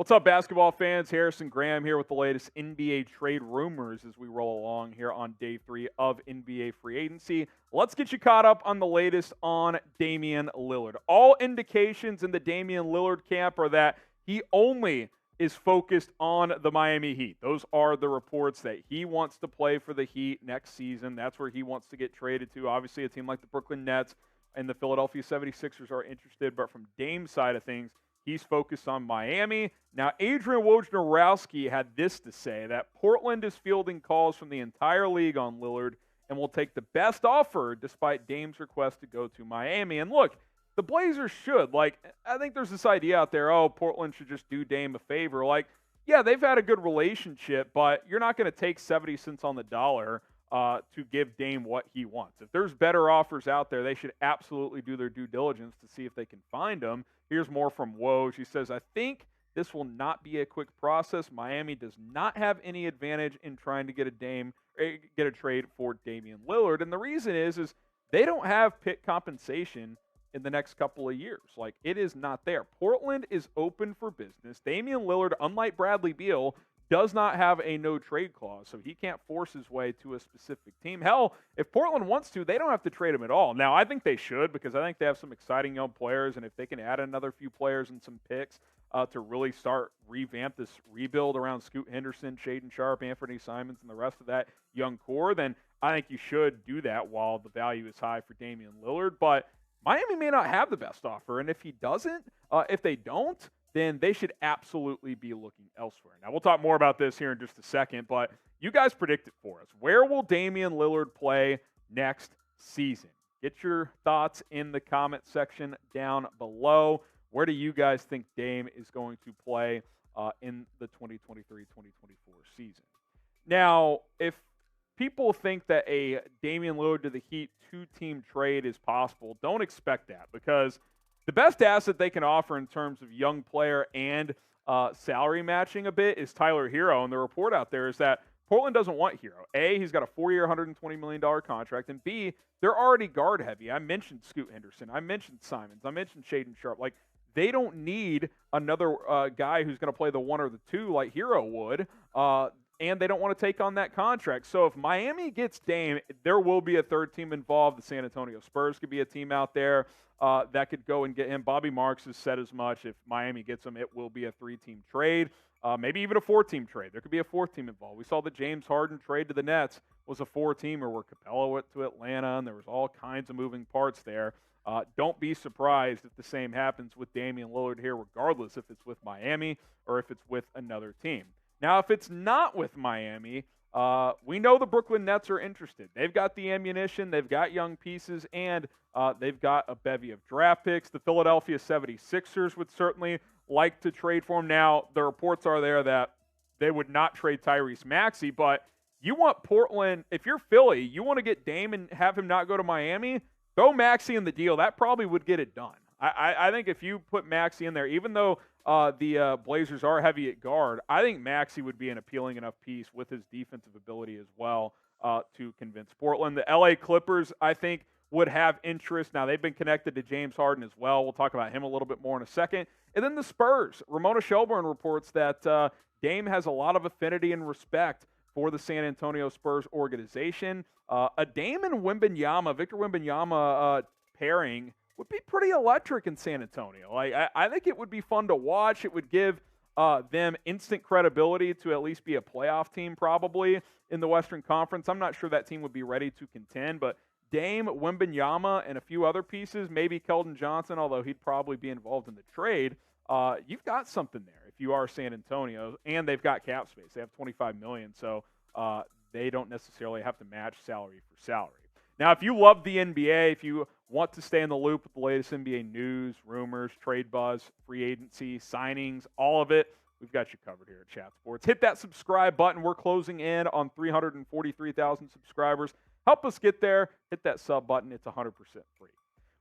What's up, basketball fans? Harrison Graham here with the latest NBA trade rumors as we roll along here on day 3 of NBA free agency. Let's get you caught up on the latest on Damian Lillard. All indications in the Damian Lillard camp are that he only is focused on the Miami Heat. Those are the reports that he wants to play for the Heat next season. That's where he wants to get traded to. Obviously, a team like the Brooklyn Nets and the Philadelphia 76ers are interested, but from Dame's side of things, he's focused on Miami. Now, Adrian Wojnarowski had this to say, that Portland is fielding calls from the entire league on Lillard and will take the best offer despite Dame's request to go to Miami. And look, the Blazers should. I think there's this idea out there, Portland should just do Dame a favor. Yeah, they've had a good relationship, but you're not going to take 70 cents on the dollar to give Dame what he wants. If there's better offers out there, they should absolutely do their due diligence to see if they can find them. Here's more from Woj. He says, I think this will not be a quick process. Miami does not have any advantage in trying to get a trade for Damian Lillard. And the reason is they don't have pick compensation in the next couple of years. It is not there. Portland is open for business. Damian Lillard, unlike Bradley Beal, does not have a no-trade clause, so he can't force his way to a specific team. Hell, if Portland wants to, they don't have to trade him at all. Now, I think they should, because I think they have some exciting young players, and if they can add another few players and some picks to really revamp this rebuild around Scoot Henderson, Shaedon Sharpe, Anthony Simons, and the rest of that young core, then I think you should do that while the value is high for Damian Lillard. But Miami may not have the best offer, and if they don't, then they should absolutely be looking elsewhere. Now, we'll talk more about this here in just a second, but you guys predict it for us. Where will Damian Lillard play next season? Get your thoughts in the comment section down below. Where do you guys think Dame is going to play in the 2023-2024 season? Now, if people think that a Damian Lillard to the Heat 2-team trade is possible, don't expect that, because the best asset they can offer in terms of young player and salary matching a bit is Tyler Hero. And the report out there is that Portland doesn't want Hero. A, he's got a 4-year, $120 million contract. And B, they're already guard heavy. I mentioned Scoot Henderson. I mentioned Simons. I mentioned Shaedon Sharpe. They don't need another guy who's going to play the 1 or the 2 like Hero would. And they don't want to take on that contract. So if Miami gets Dame, there will be a third team involved. The San Antonio Spurs could be a team out there that could go and get him. Bobby Marks has said as much. If Miami gets him, it will be a 3-team trade, maybe even a 4-team trade. There could be a 4th team involved. We saw the James Harden trade to the Nets was a 4-teamer where Capella went to Atlanta, and there was all kinds of moving parts there. Don't be surprised if the same happens with Damian Lillard here, regardless if it's with Miami or if it's with another team. Now, if it's not with Miami, we know the Brooklyn Nets are interested. They've got the ammunition, they've got young pieces, and they've got a bevy of draft picks. The Philadelphia 76ers would certainly like to trade for him. Now, the reports are there that they would not trade Tyrese Maxey, but you want Portland, if you're Philly, you want to get Dame and have him not go to Miami, throw Maxey in the deal. That probably would get it done. I think if you put Maxey in there, even though the Blazers are heavy at guard, I think Maxey would be an appealing enough piece with his defensive ability as well to convince Portland. The LA Clippers, I think, would have interest. Now, they've been connected to James Harden as well. We'll talk about him a little bit more in a second. And then the Spurs. Ramona Shelburne reports that Dame has a lot of affinity and respect for the San Antonio Spurs organization. A Dame and Victor Wembanyama pairing would be pretty electric in San Antonio. I think it would be fun to watch. It would give them instant credibility to at least be a playoff team probably in the Western Conference. I'm not sure that team would be ready to contend, but Dame, Wembanyama, and a few other pieces, maybe Keldon Johnson, although he'd probably be involved in the trade, you've got something there if you are San Antonio, and they've got cap space. They have $25 million, so they don't necessarily have to match salary for salary. Now, if you love the NBA, if you want to stay in the loop with the latest NBA news, rumors, trade buzz, free agency, signings, all of it, we've got you covered here at Chat Sports. Hit that subscribe button. We're closing in on 343,000 subscribers. Help us get there. Hit that sub button. It's 100% free.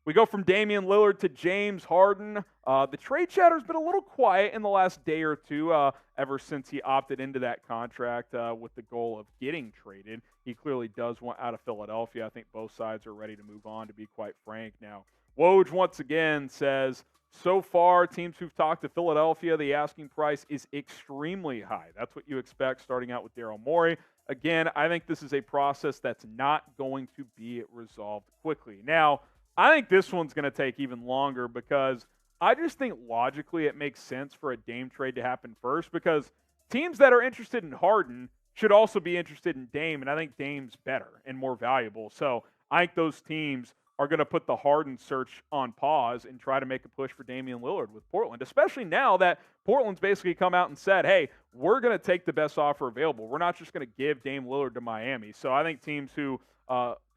We go from Damian Lillard to James Harden. The trade chatter's been a little quiet in the last day or two ever since he opted into that contract with the goal of getting traded. He clearly does want out of Philadelphia. I think both sides are ready to move on, to be quite frank. Now, Woj once again says, so far, teams who've talked to Philadelphia, the asking price is extremely high. That's what you expect starting out with Daryl Morey. Again, I think this is a process that's not going to be resolved quickly. Now, I think this one's going to take even longer because I just think logically it makes sense for a Dame trade to happen first because teams that are interested in Harden should also be interested in Dame, and I think Dame's better and more valuable. So I think those teams are going to put the Harden search on pause and try to make a push for Damian Lillard with Portland, especially now that Portland's basically come out and said, hey, we're going to take the best offer available. We're not just going to give Dame Lillard to Miami. So I think teams who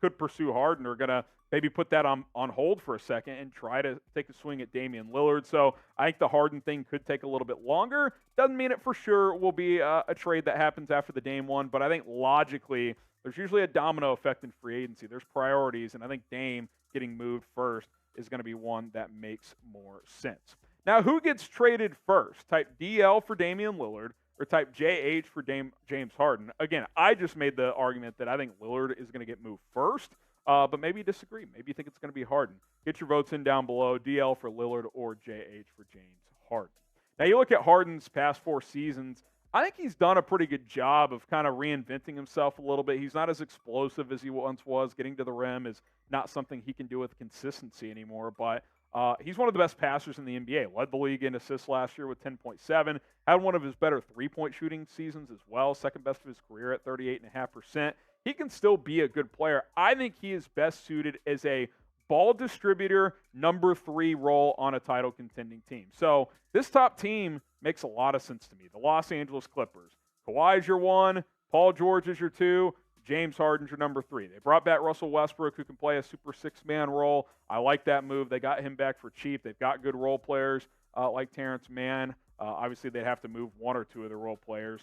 could pursue Harden are going to maybe put that on hold for a second and try to take a swing at Damian Lillard. So I think the Harden thing could take a little bit longer. Doesn't mean it for sure will be a trade that happens after the Dame one, but I think logically there's usually a domino effect in free agency. There's priorities, and I think Dame getting moved first is going to be one that makes more sense. Now, who gets traded first? Type DL for Damian Lillard or type JH for James Harden? Again, I just made the argument that I think Lillard is going to get moved first. But maybe you disagree. Maybe you think it's going to be Harden. Get your votes in down below. DL for Lillard or JH for James Harden. Now, you look at Harden's past 4 seasons. I think he's done a pretty good job of kind of reinventing himself a little bit. He's not as explosive as he once was. Getting to the rim is not something he can do with consistency anymore. But he's one of the best passers in the NBA. Led the league in assists last year with 10.7. Had one of his better three-point shooting seasons as well. Second best of his career at 38.5%. He can still be a good player. I think he is best suited as a ball distributor, number 3 role on a title contending team. So this top team makes a lot of sense to me. The Los Angeles Clippers. Kawhi's your 1, Paul George is your 2, James Harden's your number 3. They brought back Russell Westbrook, who can play a super 6-man role. I like that move. They got him back for cheap. They've got good role players like Terrence Mann. Obviously, they'd have to move 1 or 2 of their role players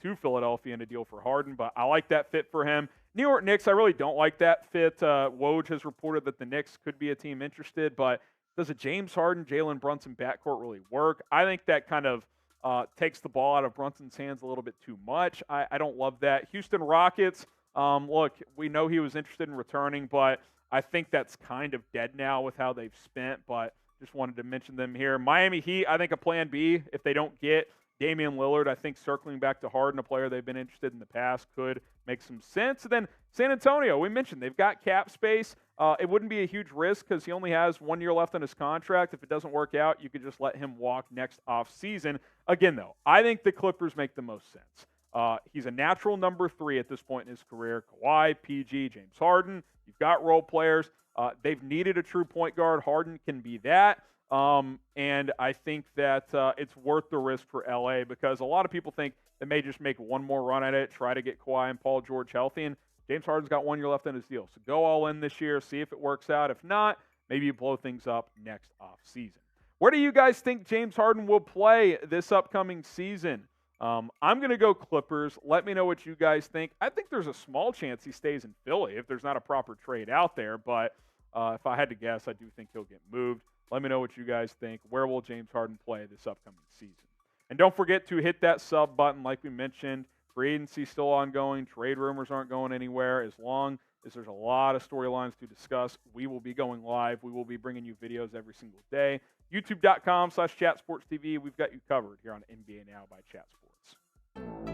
to Philadelphia in a deal for Harden, but I like that fit for him. New York Knicks, I really don't like that fit. Woj has reported that the Knicks could be a team interested, but does a James Harden, Jalen Brunson backcourt really work? I think that kind of takes the ball out of Brunson's hands a little bit too much. I don't love that. Houston Rockets, look, we know he was interested in returning, but I think that's kind of dead now with how they've spent, but just wanted to mention them here. Miami Heat, I think a plan B if they don't get Damian Lillard. I think circling back to Harden, a player they've been interested in the past, could make some sense. And then San Antonio, we mentioned they've got cap space. It wouldn't be a huge risk because he only has 1 year left on his contract. If it doesn't work out, you could just let him walk next offseason. Again, though, I think the Clippers make the most sense. He's a natural number 3 at this point in his career. Kawhi, PG, James Harden. You've got role players. They've needed a true point guard. Harden can be that. And I think that it's worth the risk for LA because a lot of people think they may just make one more run at it, try to get Kawhi and Paul George healthy. And James Harden's got 1 year left on his deal. So go all in this year, see if it works out. If not, maybe you blow things up next offseason. Where do you guys think James Harden will play this upcoming season? I'm going to go Clippers. Let me know what you guys think. I think there's a small chance he stays in Philly if there's not a proper trade out there. But if I had to guess, I do think he'll get moved. Let me know what you guys think. Where will James Harden play this upcoming season? And don't forget to hit that sub button like we mentioned. Free agency still ongoing. Trade rumors aren't going anywhere. As long as there's a lot of storylines to discuss, we will be going live. We will be bringing you videos every single day. YouTube.com/ChatSportsTV. We've got you covered here on NBA Now by Chat Sports.